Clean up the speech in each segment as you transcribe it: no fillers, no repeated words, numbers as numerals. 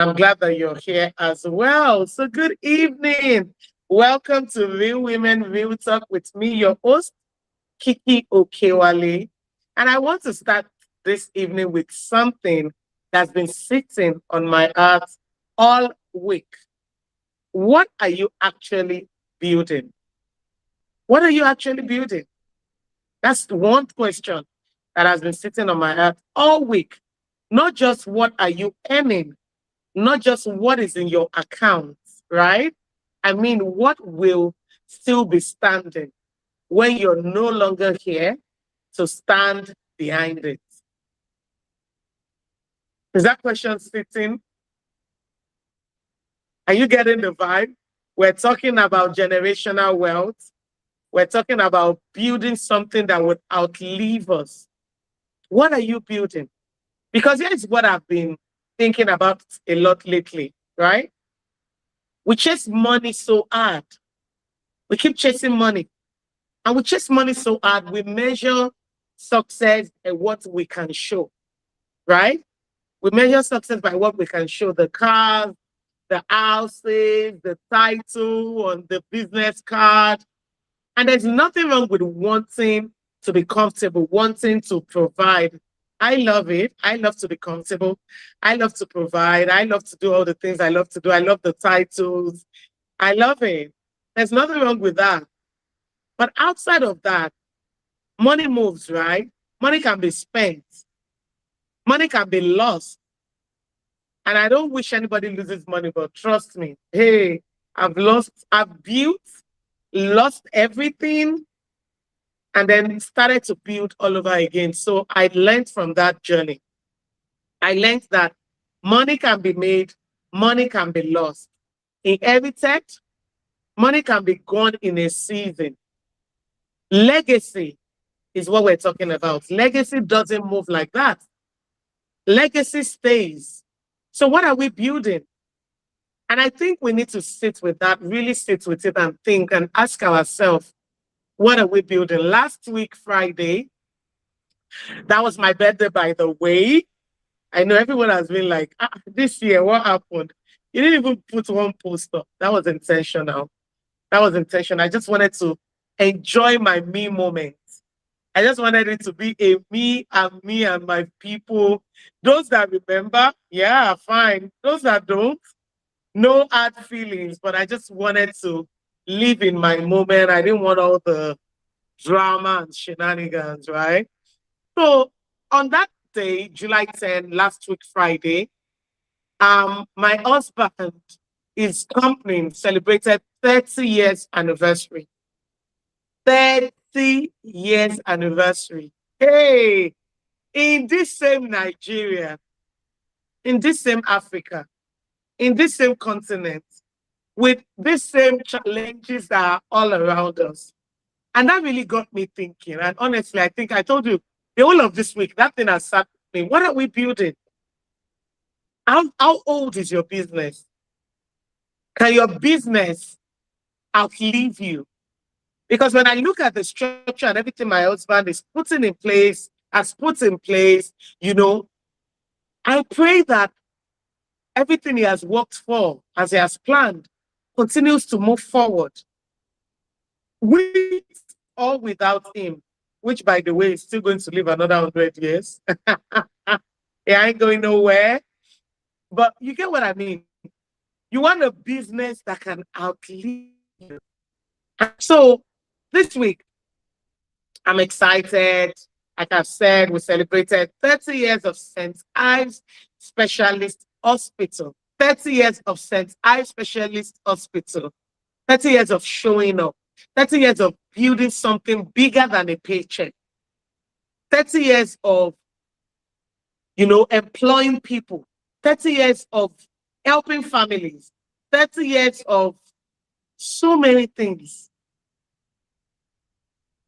I'm glad that you're here as well. So, good evening. Welcome to Real Women, Real Talk with me, your host, Kiki Okewale. And I want to start this evening with something that's been sitting on my heart all week. What are you actually building? What are you actually building? That's one question that has been sitting on my heart all week. Not just what are you earning, not just what is in your account, right? I mean, what will still be standing when you're no longer here to stand behind it? Is that question sitting? Are you getting the vibe? We're talking about generational wealth. We're talking about building something that would outlive us. What are you building? Because here's what I've been thinking about a lot lately, right? We chase money so hard. We keep chasing money. And we chase money so hard, we measure success and what we can show, right? We measure success by what we can show, the cars, the houses, the title on the business card. And there's nothing wrong with wanting to be comfortable, wanting to provide. I love it. I love to be comfortable. I love to provide. I love to do all the things I love to do. I love the titles. I love it. There's nothing wrong with that. But outside of that, money moves, right? Money can be spent. Money can be lost. And I don't wish anybody loses money, but trust me, hey, I've built, lost everything, and then started to build all over again. So I learned from that journey. I learned that money can be made, money can be lost. Inherited, money can be gone in a season. Legacy is what we're talking about. Legacy doesn't move like that. Legacy stays. So what are we building? And I think we need to sit with that, really sit with it and think and ask ourselves, what are we building? Last week, Friday, that was my birthday, by the way. I know everyone has been like, this year, what happened? You didn't even put one poster. That was intentional. That was intentional. I just wanted to enjoy my me moment. I just wanted it to be a me and my people. Those that remember, yeah, fine. Those that don't, no hard feelings. But I just wanted to live in my moment. I didn't want all the drama and shenanigans, right? So on that day, July 10, last week, Friday, my husband, his company celebrated 30 years anniversary. 30 years anniversary. Hey, in this same Nigeria, in this same Africa, in this same continent, with these same challenges that are all around us. And that really got me thinking. And honestly, I think I told you the whole of this week, that thing has sat with me. What are we building? How old is your business? Can your business outlive you? Because when I look at the structure and everything my husband is putting in place, has put in place, I pray that everything he has worked for, as he has planned, continues to move forward. With or without him, which, by the way, is still going to live another 100 years. He ain't going nowhere. But you get what I mean. You want a business that can outlive you. So this week, I'm excited. Like I've said, we celebrated 30 years of St. Ives Specialist Hospital. 30 years of St. Ives Specialist Hospital. 30 years of showing up. 30 years of building something bigger than a paycheck. 30 years of, employing people. 30 years of helping families. 30 years of so many things.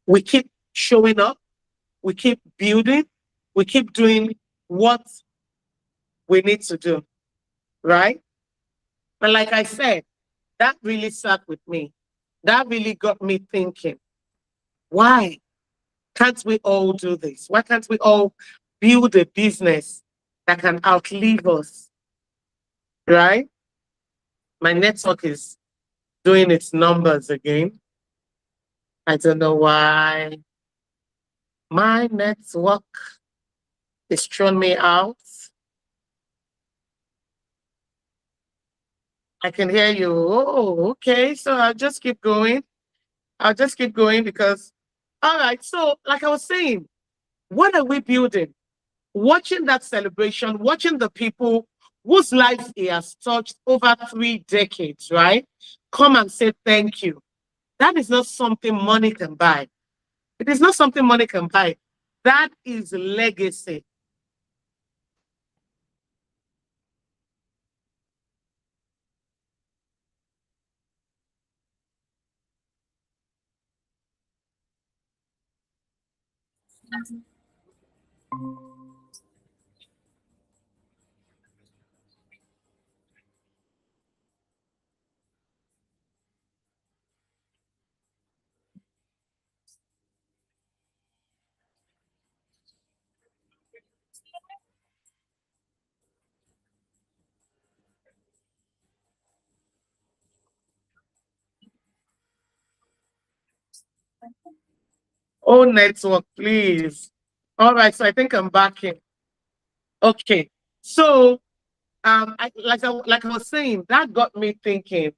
We keep showing up. We keep building. We keep doing what we need to do, right? But like I said, that really sat with me. That really got me thinking, why can't we all do this? Why can't we all build a business that can outlive us? right? My network is doing its numbers again. I don't know why my network is throwing me out. I can hear you. Oh, okay. So I'll just keep going. I'll just keep going because, all right. So, like I was saying, what are we building? Watching that celebration, watching the people whose lives he has touched over 3 decades, right? Come and say thank you. That is not something money can buy. It is not something money can buy. That is legacy. Oh, network, please. All right, so I think I'm back in. Okay, so like I was saying, that got me thinking.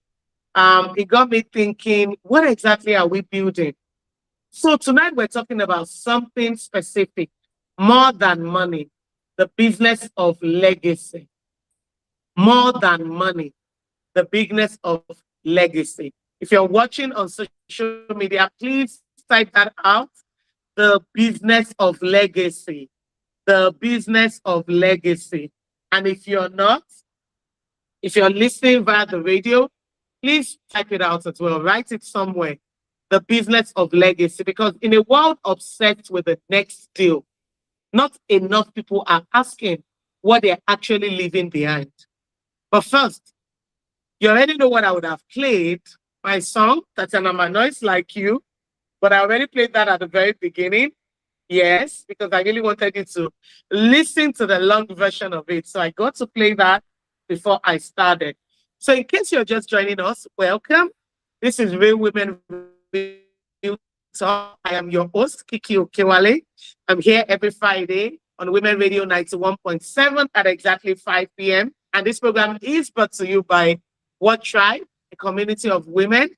It got me thinking, what exactly are we building? So tonight we're talking about something specific, more than money, the business of legacy. More than money, the business of legacy. If you're watching on social media, please type that out. The business of legacy. The business of legacy. And if you're not, if you're listening via the radio, please type it out as well. Write it somewhere. The business of legacy. Because in a world obsessed with the next deal, not enough people are asking what they're actually leaving behind. But first, you already know what I would have played. My song, Tatiana Manois, Like You. But I already played that at the very beginning. Yes, because I really wanted you to listen to the long version of it. So I got to play that before I started. So in case you're just joining us, welcome. This is Real Women Real Talk. I am your host, Kiki Okewale. I'm here every Friday on Women Radio 91.7 at exactly 5 p.m. And this program is brought to you by What Tribe, a community of women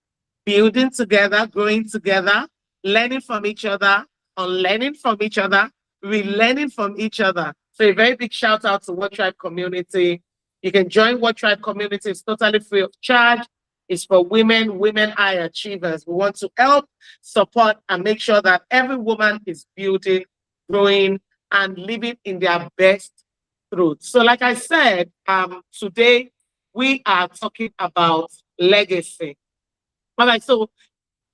building together, growing together, learning from each other, unlearning from each other, relearning from each other. So a very big shout out to What Tribe community. You can join What Tribe community. It's totally free of charge. It's for women, women high achievers. We want to help, support, and make sure that every woman is building, growing, and living in their best truth. So, like I said, today we are talking about legacy. All right, so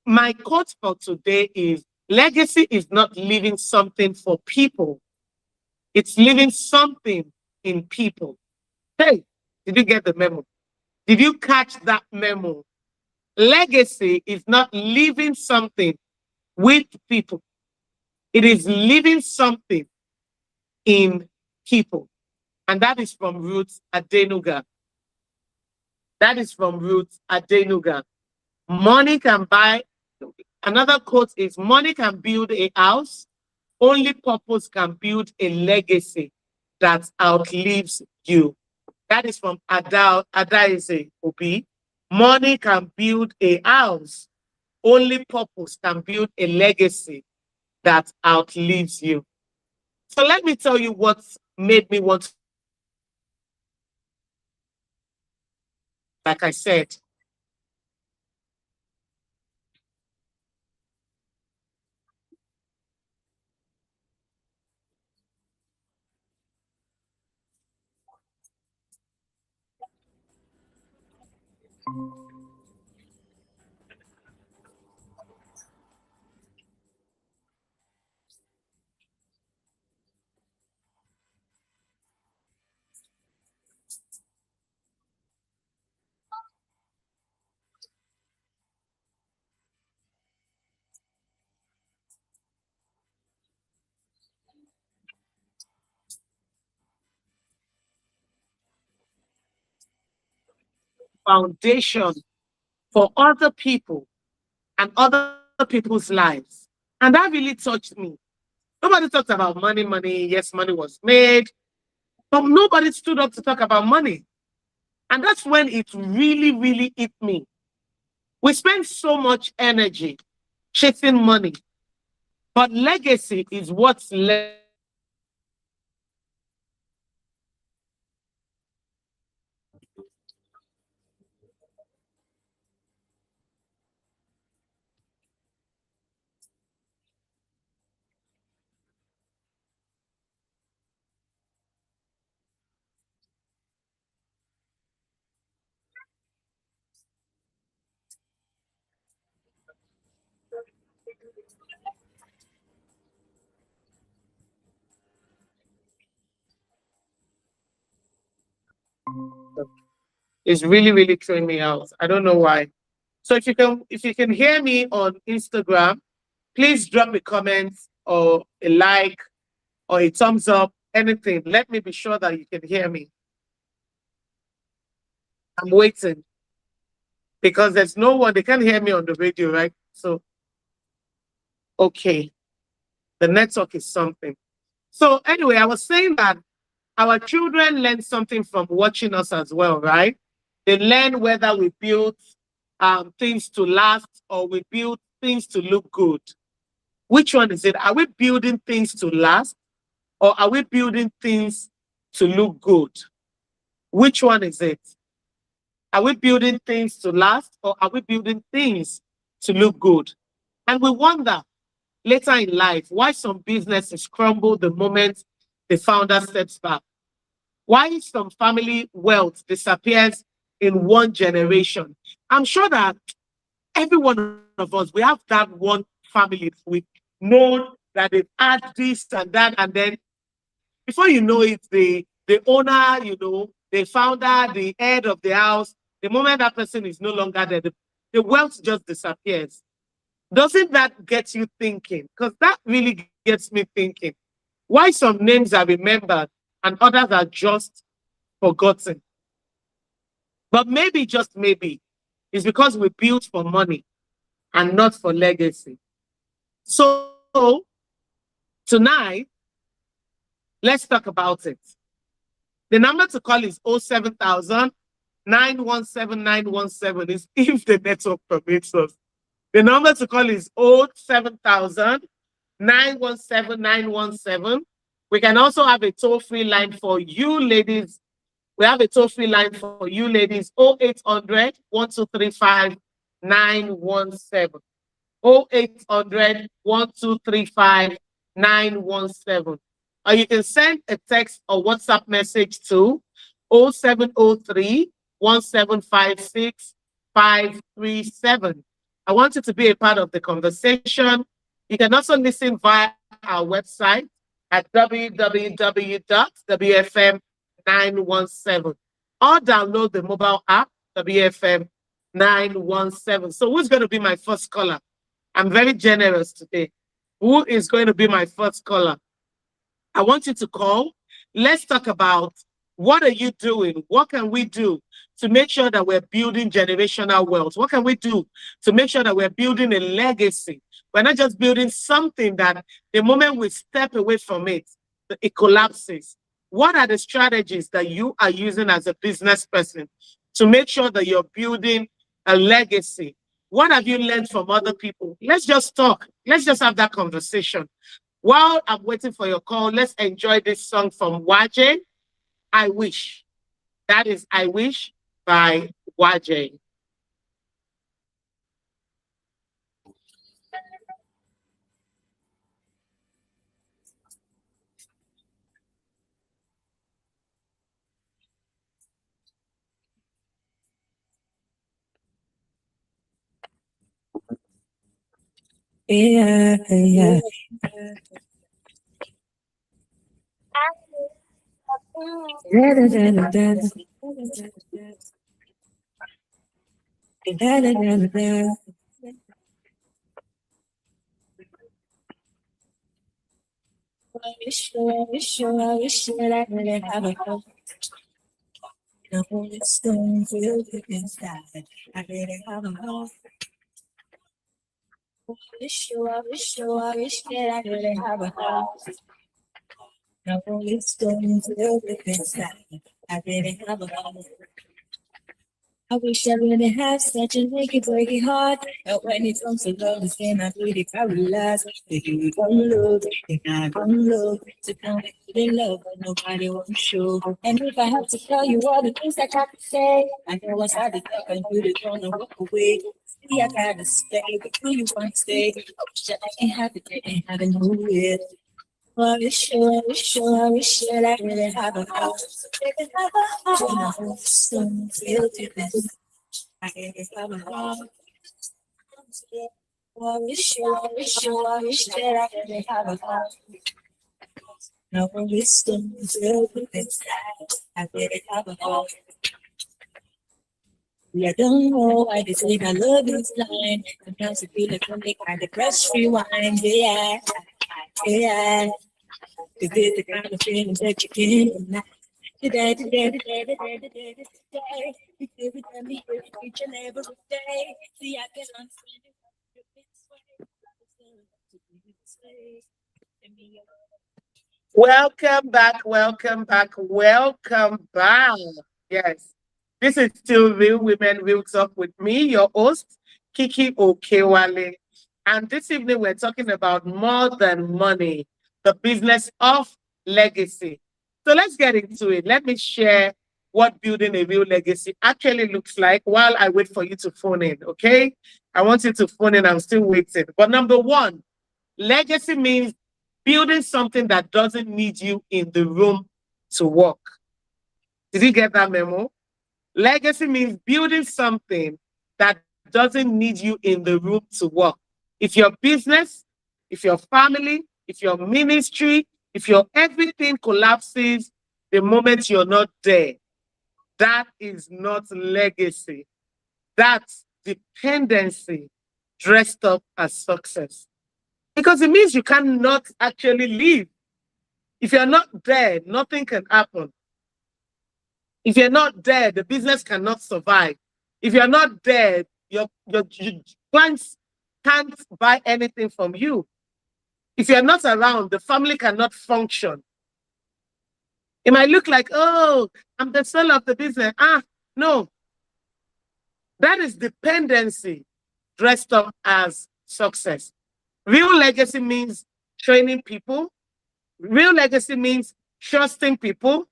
my quote for today is legacy is not leaving something for people, it's leaving something in people. Hey, did you get the memo? Did you catch that memo? Legacy is not leaving something with people, it is leaving something in people. And that is from Ruth Adenuga. That is from Ruth Adenuga. Money can buy, another quote is money can build a house, only purpose can build a legacy that outlives you. That is from Adaeze Obi. Money can build a house, only purpose can build a legacy that outlives you. So let me tell you what made me want to, like I said, foundation for other people and other people's lives. And that really touched me. Nobody talked about money, money. Yes, money was made, but nobody stood up to talk about money. And that's when it really, really hit me. We spend so much energy chasing money, but legacy is what's left. It's really, really throwing me out. I don't know why. So if you can hear me on Instagram, please drop a comment or a like or a thumbs up, anything. Let me be sure that you can hear me. I'm waiting because there's no one, they can't hear me on the radio, right? So, okay, the network is something. So anyway, I was saying that our children learn something from watching us as well, right? They learn whether we build things to last or we build things to look good. Which one is it? Are we building things to last or are we building things to look good? Which one is it? Are we building things to last or are we building things to look good? And we wonder later in life why some businesses crumble the moment the founder steps back. Why some family wealth disappears in one generation. I'm sure that every one of us, we have that one family we know that they've had this and that, and then before you know it, the owner, the founder, the head of the house, the moment that person is no longer there, the wealth just disappears. Doesn't that get you thinking? Because that really gets me thinking. Why some names are remembered and others are just forgotten? But maybe, just maybe, it's because we built for money and not for legacy. So tonight, let's talk about it. The number to call is 07000 917 917 is if the network permits us. The number to call is 07000 917 917. We can also have a toll-free line for you ladies. We have a toll-free line for you ladies, 0800 1235 917. 0800 1235 917. Or you can send a text or WhatsApp message to 0703 1756 537. I want you to be a part of the conversation. You can also listen via our website at www.wfm917 or download the mobile app, WFM 917. So who's going to be my first caller? I'm very generous today. Who is going to be my first caller? I want you to call. Let's talk about what are you doing? What can we do to make sure that we're building generational wealth? What can we do to make sure that we're building a legacy? We're not just building something that the moment we step away from it, it collapses. What are the strategies that you are using as a business person to make sure that you're building a legacy? What have you learned from other people? Let's just talk. Let's just have that conversation. While I'm waiting for your call, let's enjoy this song from Waje, I Wish. That is I Wish by Waje. Yeah, yeah. I wish that I could have a The Holy Stone filled with inside. I really have a heart. I wish that I really have a heart. The Holy Stone filled with inside. I really have a heart. I wish I really have such a breaky heart. But when it comes to love, it's cannot really paralyze. If you don't look, then I don't look. So come in love, but nobody won't show. And if I have to tell you all the things that I have to say, I know what's hard to talk and you just wanna walk away. See, I gotta stay, but do you want to stay? I wish that I can have it, and I don't know it. I wish that I really have a house. When I hold the sun, feel to this. I really have a house. I wish that I really have a house. Now when we stand feel to this. I really have a house. Yeah, I don't know why they say I love is blind. Sometimes I feel like when they kind of press rewind. Yeah, yeah. Cause it's the kind of feeling that you can't deny. Today, you give it to me each and every day. See, I can understand it. Welcome back, welcome back, welcome back. Yes, this is still Real Women Real Talk with me, your host, Kiki Okewale. And this evening we're talking about more than money, the business of legacy. So let's get into it. Let me share what building a real legacy actually looks like while I wait for you to phone in, okay? I want you to phone in, I'm still waiting. But number one, legacy means building something that doesn't need you in the room to work. Did you get that memo? Legacy means building something that doesn't need you in the room to work. If your business, if your family, if your ministry, if your everything collapses the moment you're not there, that is not legacy. That's dependency dressed up as success. Because it means you cannot actually live. If you're not there, nothing can happen. If you're not there, the business cannot survive. If you're not there, your clients can't buy anything from you. If you're not around, the family cannot function. It might look like, oh, I'm the soul of the business. No. That is dependency dressed up as success. Real legacy means training people. Real legacy means trusting people.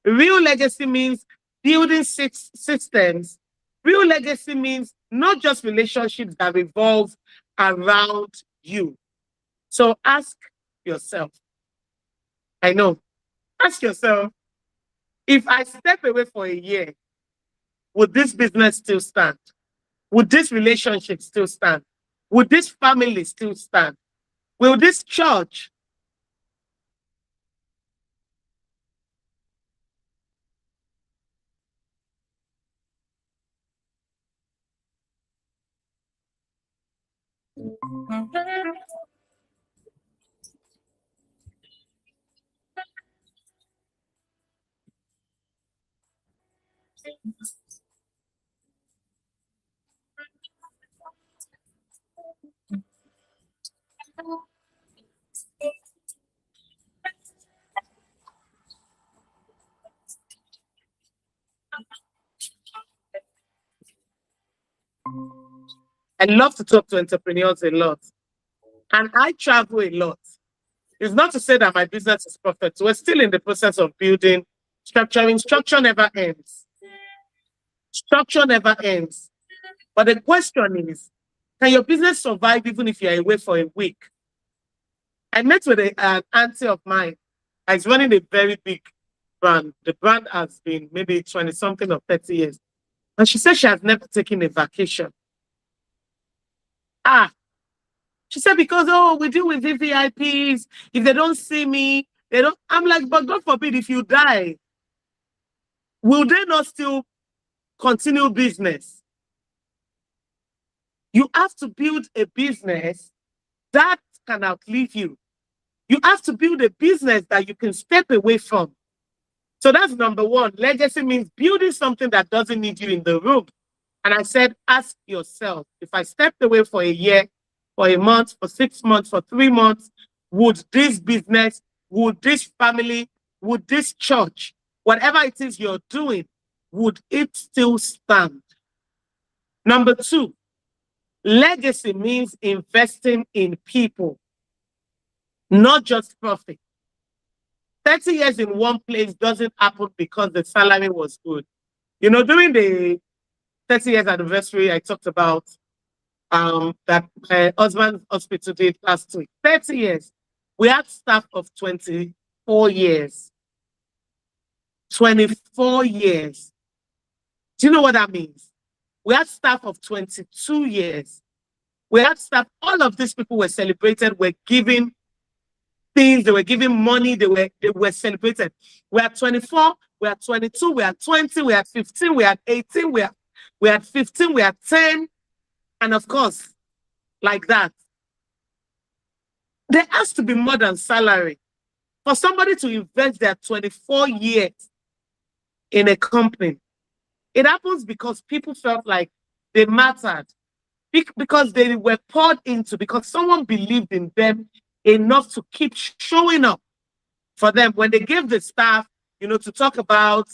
Real legacy means building systems. Real legacy means not just relationships that revolve around you. So ask yourself, I know, ask yourself, if I step away for a year, would this business still stand? Would this relationship still stand? Would this family still stand? Will this church I love to talk to entrepreneurs a lot, and I travel a lot. It's not to say that my business is perfect. We're still in the process of building, structuring. Structure never ends. Structure never ends. But the question is, can your business survive even if you're away for a week? I met with an auntie of mine. She's running a very big brand. The brand has been maybe 20 something or 30 years. And she said she has never taken a vacation. She said, because, oh, we deal with VVIPs. If they don't see me, they don't. I'm like, but God forbid, if you die, will they not still continue business? You have to build a business that can outlive you. You have to build a business that you can step away from So that's number one. Legacy means building something that doesn't need you in the room. And I said, ask yourself, if I stepped away for a year, for a month, for 6 months, for 3 months, would this business, would this family, would this church, whatever it is you're doing, would it still stand? Number two, legacy means investing in people, not just profit. 30 years in one place doesn't happen because the salary was good. You know, during the 30 years anniversary, I talked about that my husband's hospital did last week. 30 years. We had staff of 24 years. 24 years. Do you know what that means? We had staff of 22 years. We had staff, all of these people were celebrated, were given things, they were given money, they were celebrated. We had 24, we had 22, we had 20, we had 15, we had 18, we had 15, we had 10, and of course, like that. There has to be more than salary. For somebody to invest their 24 years in a company, it happens because people felt like they mattered, because they were poured into, because someone believed in them enough to keep showing up for them. When they gave the staff, you know, to talk about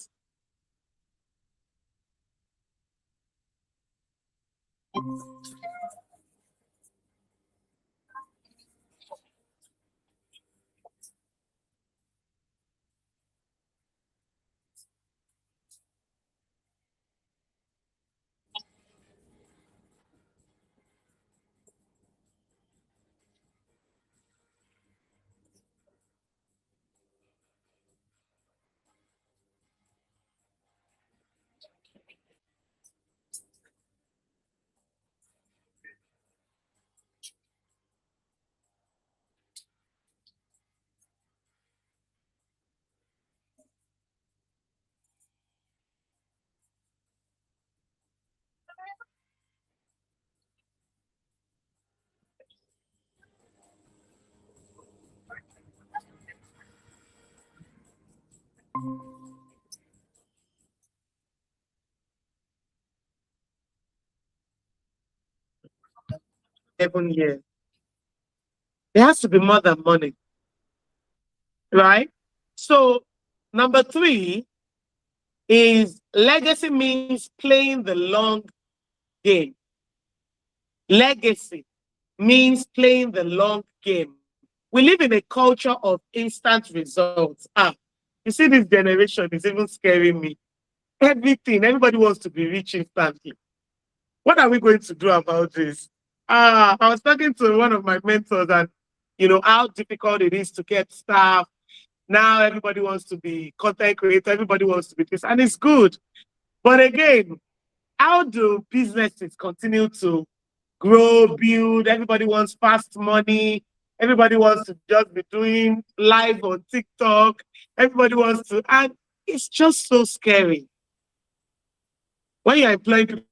seven years. There has to be more than money, right? So number three is legacy means playing the long game. Legacy means playing the long game. We live in a culture of instant results. You see, this generation is even scaring me. Everybody wants to be rich instantly. What are we going to do about this? I was talking to one of my mentors, and you know how difficult it is to get staff. Now everybody wants to be content creator, everybody wants to be this, and it's good. But again, how do businesses continue to grow, build? Everybody wants fast money. Everybody wants to just be doing live on TikTok. Everybody wants to, and it's just so scary. When you're employing people,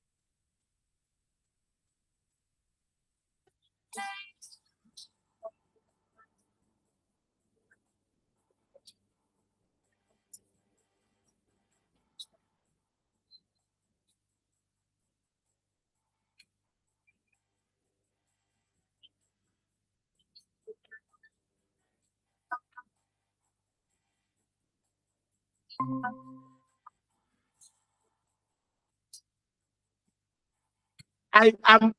I'm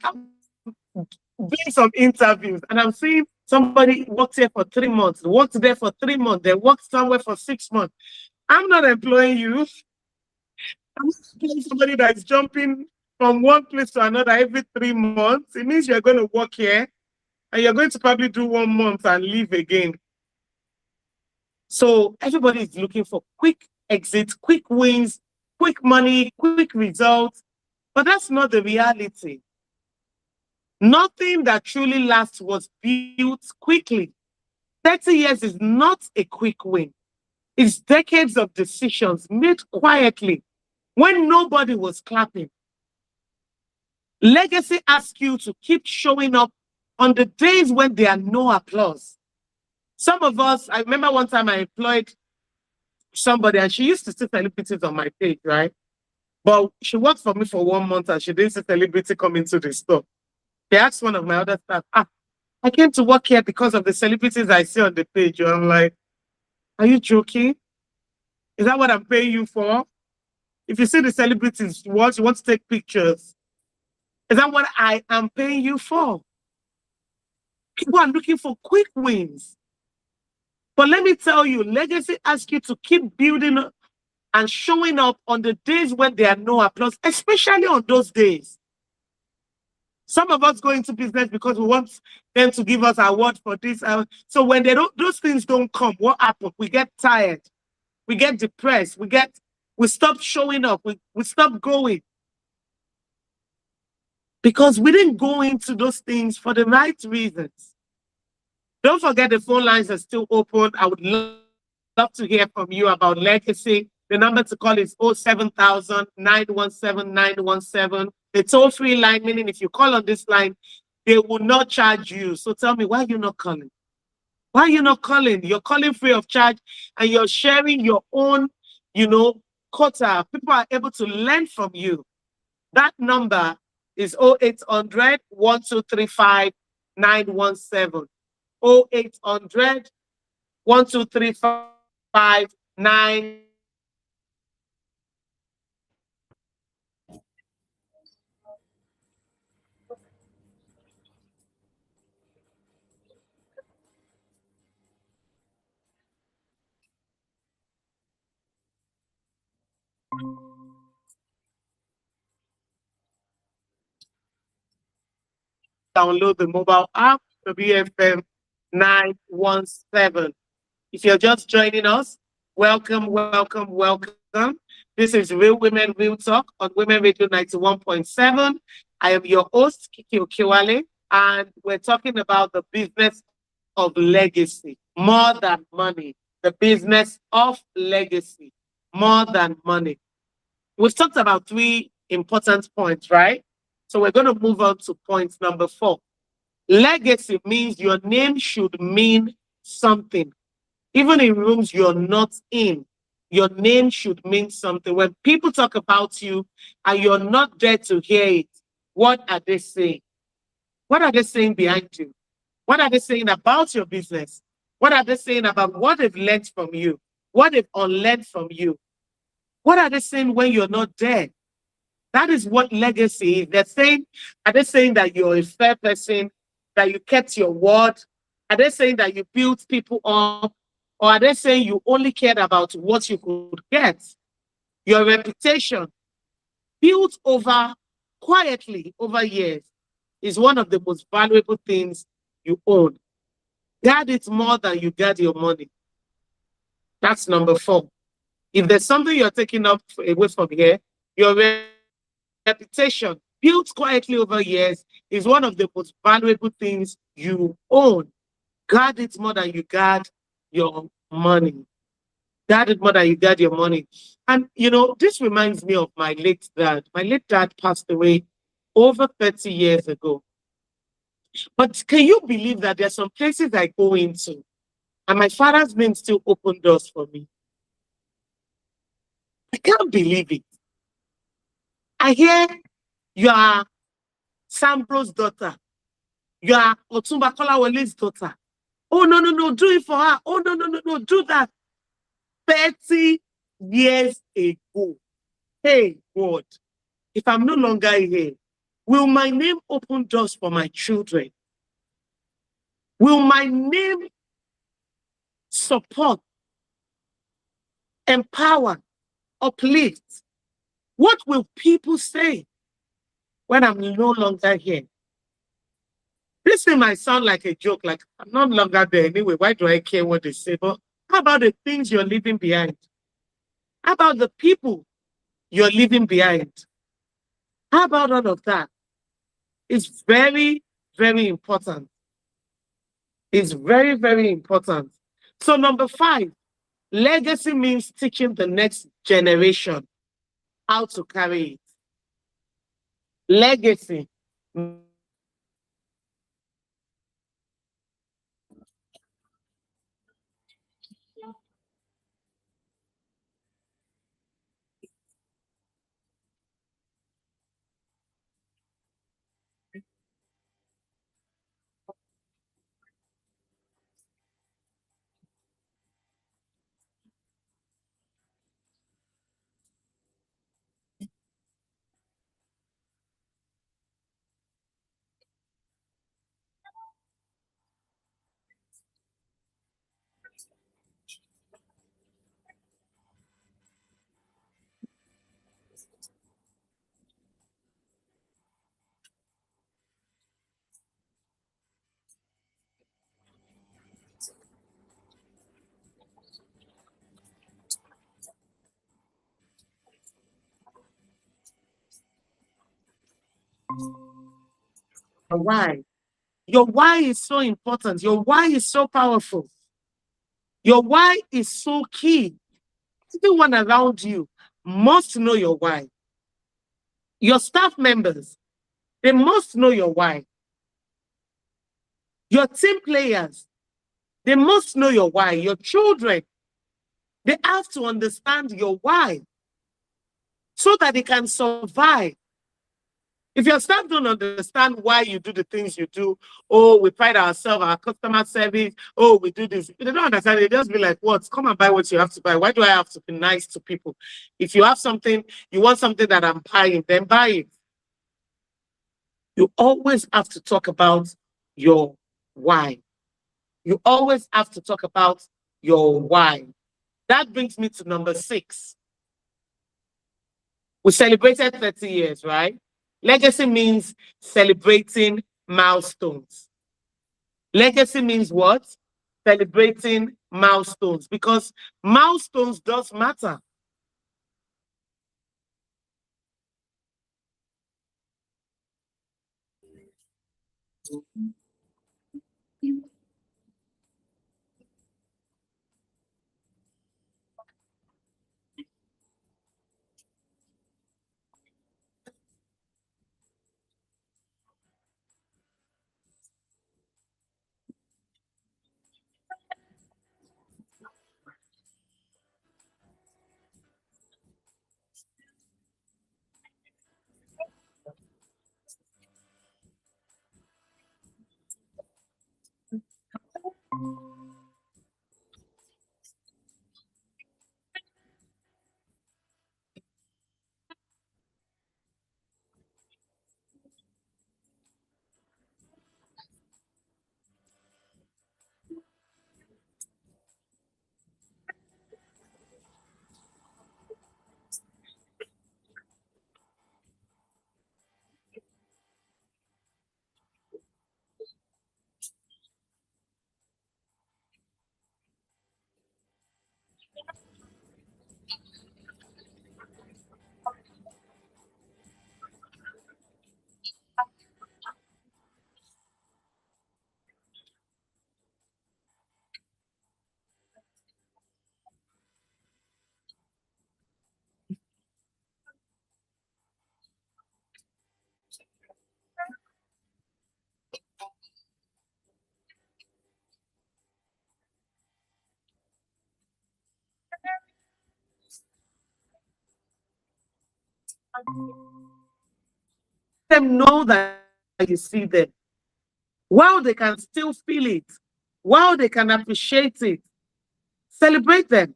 doing some interviews and I'm seeing somebody worked here for 3 months, worked there for 3 months, they worked somewhere for 6 months. I'm not employing you. I'm employing somebody that's jumping from one place to another every 3 months. It means you're going to work here and you're going to probably do 1 month and leave again. So everybody is looking for quick exits, quick wins, quick money, quick results. But that's not the reality. Nothing that truly lasts was built quickly. 30 years is not a quick win. It's decades of decisions made quietly when nobody was clapping. Legacy asks you to keep showing up on the days when there are no applause. Some of us, I remember one time I employed somebody, and she used to see celebrities on my page, right? But she worked for me for 1 month and she didn't see celebrity come into the store. They asked one of my other staff, I came to work here because of the celebrities I see on the page. I'm like, are you joking? Is that what I'm paying you for? If you see the celebrities, you want to take pictures. Is that what I am paying you for? People are looking for quick wins. But let me tell you, legacy asks you to keep building and showing up on the days when there are no applause, especially on those days. Some of us go into business because we want them to give us award for this. So when those things don't come, what happens? We get tired. We get depressed. We stop showing up. We stop going. Because we didn't go into those things for the right reasons. Don't forget the phone lines are still open. I would love to hear from you about legacy. The number to call is 07000 917 917. The toll-free line, meaning if you call on this line, they will not charge you. So tell me, why are you not calling? Why are you not calling? You're calling free of charge and you're sharing your own, quota. People are able to learn from you. That number is 0800 1235 917. 0800 1235 917. Download the mobile app, the BFM 917. If you're just joining us, welcome, welcome, welcome. This is Real Women, Real Talk on Women Radio 91.7. I am your host, Kiki Okiwale, and we're talking about the business of legacy, more than money. The business of legacy, more than money. We've talked about 3 important points, right? So we're going to move on to point number 4. Legacy means your name should mean something. Even in rooms you're not in, your name should mean something. When people talk about you and you're not there to hear it, what are they saying? What are they saying behind you? What are they saying about your business? What are they saying about what they've learned from you? What they've unlearned from you? What are they saying when you're not there? That is what legacy is. Are they saying that you're a fair person, that you kept your word? Are they saying that you built people up? Or are they saying you only cared about what you could get? Your reputation, built quietly over years, is one of the most valuable things you own. Guard it more than you guard your money. That's number 4. If there's something you're taking up away from here, your reputation, built quietly over years, is one of the most valuable things you own. Guard it more than you guard your money. Guard it more than you guard your money. And, this reminds me of my late dad. My late dad passed away over 30 years ago. But can you believe that there are some places I go into and my father's name still opened doors for me? I can't believe it. I hear you are Sambro's daughter. You are Otumba Kolawale's daughter. Oh, no, do it for her. Oh, no, do that. 30 years ago. Hey, God, if I'm no longer here, will my name open doors for my children? Will my name support, empower, uplift? What will people say when I'm no longer here? This thing might sound like a joke, like I'm no longer there anyway. Why do I care what they say? But how about the things you're leaving behind? How about the people you're leaving behind? How about all of that? It's very, very important. It's very, very important. So number 5, legacy means teaching the next generation how to carry it. Legacy. why. Your why is so important. Your why is so powerful. Your why is so key. Everyone around you must know your why. Your staff members, they must know your why. Your team players, they must know your why. Your children, they have to understand your why so that they can survive. If your staff don't understand why you do the things you do, oh, we pride ourselves, our customer service, oh, we do this. If they don't understand, they just be like, what? Come and buy what you have to buy. Why do I have to be nice to people? If you have something, you want something that I'm buying, then buy it. You always have to talk about your why. You always have to talk about your why. That brings me to number 6. We celebrated 30 years, right? Legacy means celebrating milestones. Legacy means what? Celebrating milestones, because milestones does matter. Let them know that you see them. While they can still feel it, while they can appreciate it, celebrate them.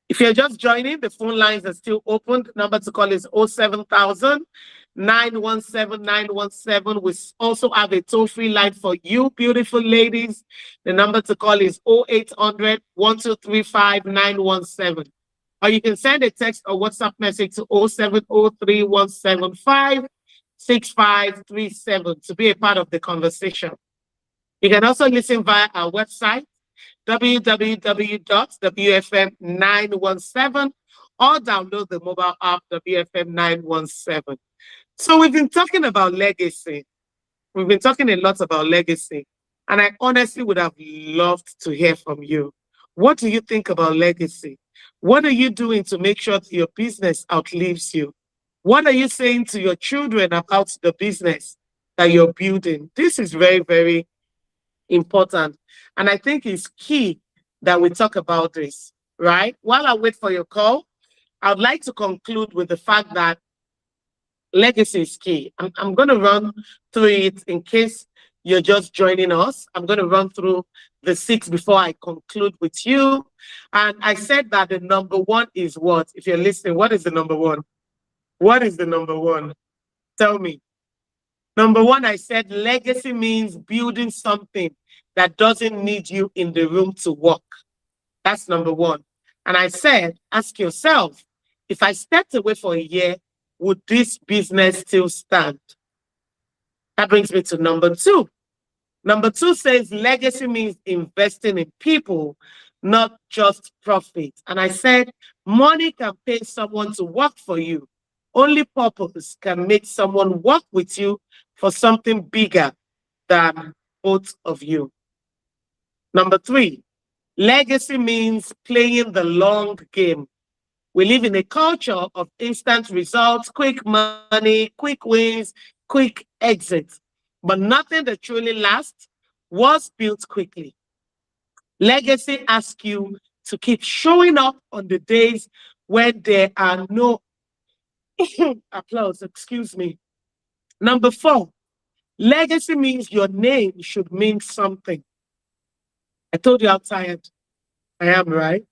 If you're just joining, the phone lines are still open. The number to call is 07000 917 917. We also have a toll-free line for you, beautiful ladies. The number to call is 0800 1235 917. Or you can send a text or WhatsApp message to 0703 175 6537 to be a part of the conversation. You can also listen via our website, www.wfm917, or download the mobile app WFM917. So we've been talking about legacy. We've been talking a lot about legacy. And I honestly would have loved to hear from you. What do you think about legacy? What are you doing to make sure that your business outlives you? What are you saying to your children about the business that you're building? This is very, very important. And I think it's key that we talk about this, right? While I wait for your call, I'd like to conclude with the fact that legacy is key. I'm going to run through it in case you're just joining us. I'm going to run through the 6 before I conclude with you. And I said that the number 1 is what? If you're listening, what is the number 1? What is the number 1? Tell me. Number 1, I said legacy means building something that doesn't need you in the room to work. That's number 1. And I said, ask yourself, if I stepped away for a year, would this business still stand? That brings me to number 2. Number 2 says legacy means investing in people, not just profit. And I said, money can pay someone to work for you, Only purpose can make someone work with you for something bigger than both of you. Number 3, legacy means playing the long game. We live in a culture of instant results, quick money, quick wins, quick exits. But nothing that truly lasts was built quickly. Legacy asks you to keep showing up on the days when there are no applause, excuse me. Number 4, legacy means your name should mean something. I told you how tired I am, right?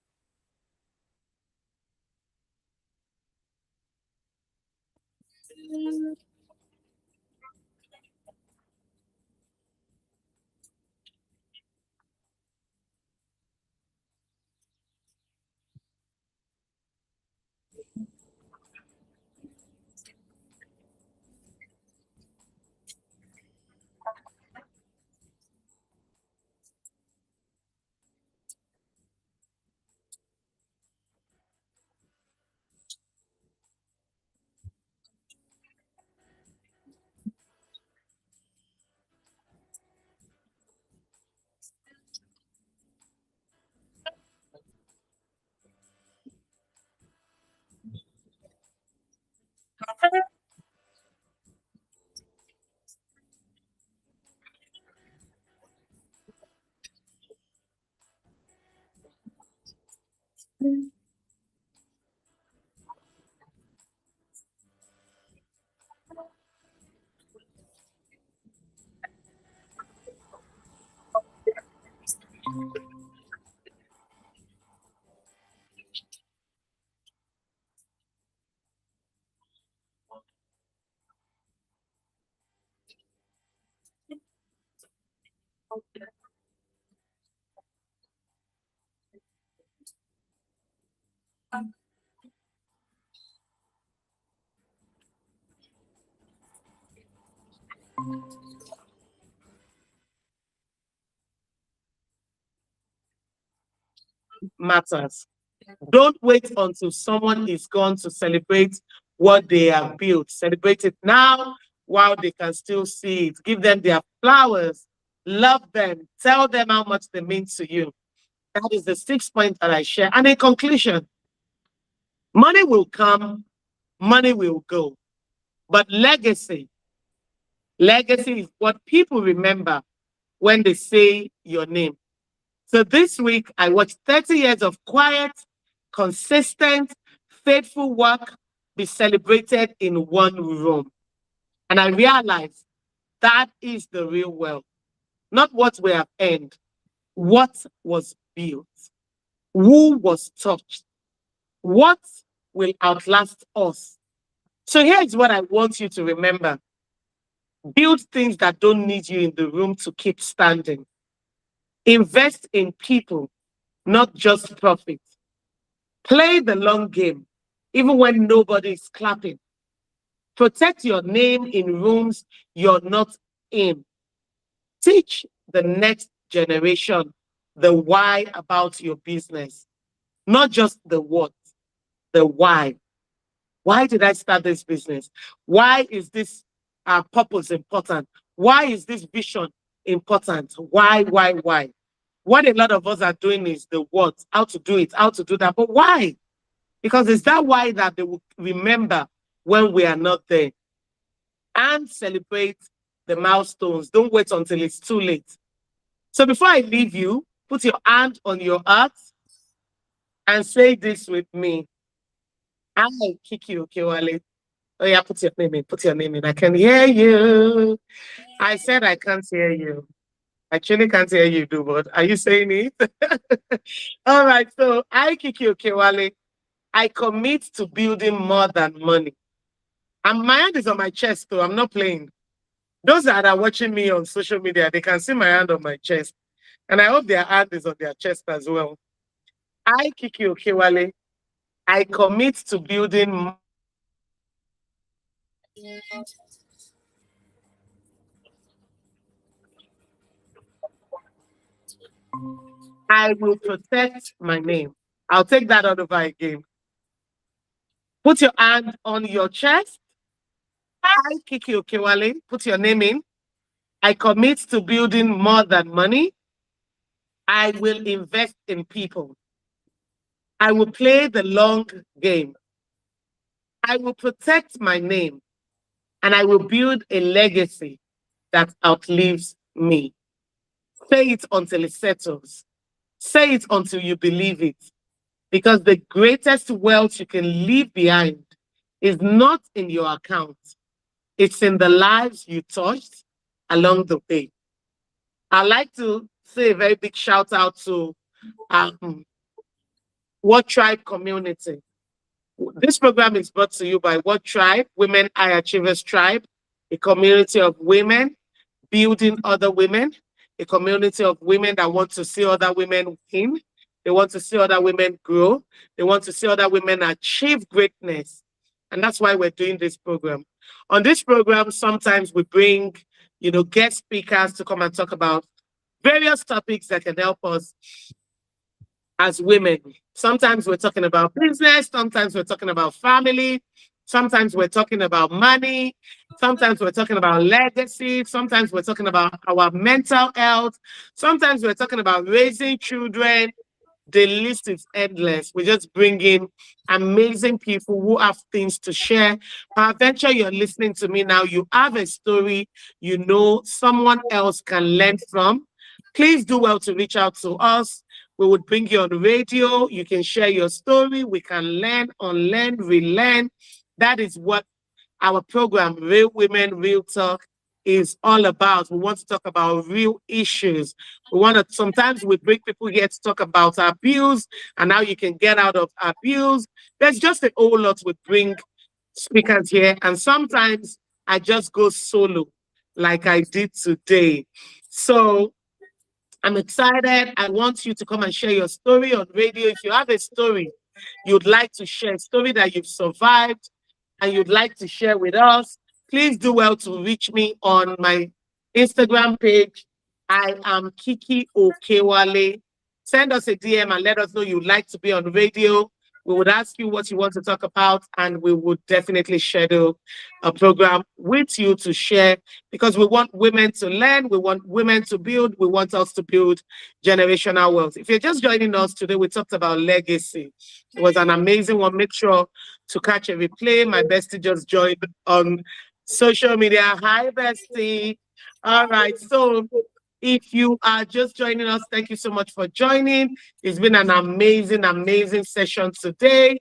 Matters. Don't wait until someone is gone to celebrate what they have built. Celebrate it now while they can still see it. Give them their flowers. Love them. Tell them how much they mean to you. That is the 6th point that I share. And in conclusion, money will come, money will go. But legacy is what people remember when they say your name. So this week, I watched 30 years of quiet, consistent, faithful work be celebrated in one room. And I realized that is the real wealth, not what we have earned, what was built, who was touched, what will outlast us. So here's what I want you to remember. Build things that don't need you in the room to keep standing. Invest in people, not just profit. Play the long game, even when nobody is clapping. Protect your name in rooms you're not in. Teach the next generation the why about your business, not just the what, the why. Why did I start this business? Why is this purpose important? Why is this vision important? Why, why? What a lot of us are doing is the what, how to do it, how to do that. But why? Because it's that why that they will remember when we are not there. And celebrate the milestones. Don't wait until it's too late. So before I leave you, put your hand on your heart and say this with me. I, Kiki Okewale. Oh yeah, put your name in. Put your name in. I can hear you. I said I can't hear you. I actually can't hear you, do, but are you saying it? All right. So I, Kiki Okewale, I commit to building more than money. And my hand is on my chest, so I'm not playing. Those that are watching me on social media, they can see my hand on my chest. And I hope their hand is on their chest as well. I, Kiki Okewale, I commit to building. I will protect my name. I'll take that out of again. Put your hand on your chest. I, Kiki Okewale, put your name in. I commit to building more than money. I will invest in people. I will play the long game. I will protect my name, and I will build a legacy that outlives me. Say it until it settles. Say it until you believe it. Because the greatest wealth you can leave behind is not in your account. It's in the lives you touched along the way. I'd like to say a very big shout out to What Tribe community. This program is brought to you by What Tribe, Women High Achievers Tribe, a community of women building other women, a community of women that want to see other women win. They want to see other women grow. They want to see other women achieve greatness. And that's why we're doing this program. On this program, sometimes we bring, guest speakers to come and talk about various topics that can help us as women. Sometimes we're talking about business, sometimes we're talking about family, sometimes we're talking about money, sometimes we're talking about legacy, sometimes we're talking about our mental health, sometimes we're talking about raising children. The list is endless. We just bring in amazing people who have things to share. Peradventure, you're listening to me now, you have a story someone else can learn from. Please do well to reach out to us. We would bring you on the radio. You can share your story. We can learn, unlearn, relearn. That is what our program, Real Women, Real Talk, is all about. We want to talk about real issues. Sometimes we bring people here to talk about abuse and how you can get out of abuse. There's just a whole lot we bring speakers here. And sometimes I just go solo like I did today. So I'm excited. I want you to come and share your story on radio. If you have a story you'd like to share, a story that you've survived and you'd like to share with us, please do well to reach me on my Instagram page. I am Kiki Okewale. Send us a DM and let us know you'd like to be on radio. We would ask you what you want to talk about, and we would definitely schedule a program with you to share, because we want women to learn, we want women to build, we want us to build generational wealth. If you're just joining us today, we talked about legacy. It was an amazing one. Make sure to catch a replay. My bestie just joined on social media. Hi, bestie. All right. So if you are just joining us, thank you so much for joining. It's been an amazing, amazing session today.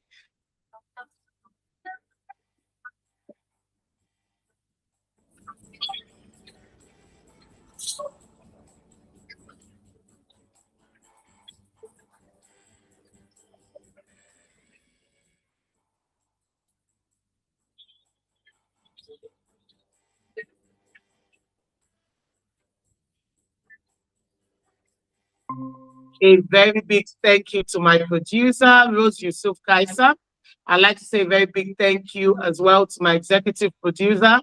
A very big thank you to my producer, Rose Yusuf Kaiser. I'd like to say a very big thank you as well to my executive producer,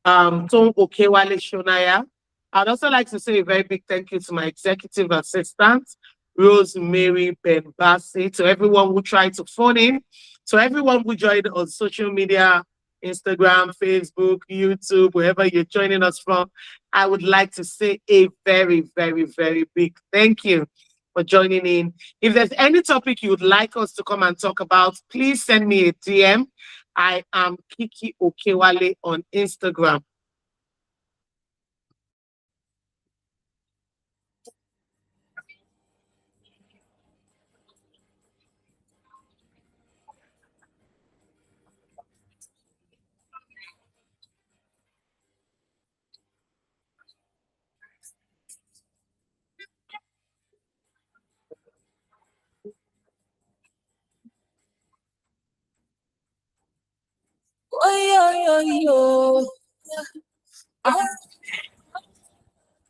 Tom Okewale Shonaya. I'd also like to say a very big thank you to my executive assistant, Rosemary Benbasi, to everyone who tried to phone in, to everyone who joined on social media, Instagram, Facebook, YouTube, wherever you're joining us from. I would like to say a very, very, very big thank you for joining in. If there's any topic you would like us to come and talk about, please send me a DM. I am Kiki Okewale on Instagram.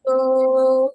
Oh,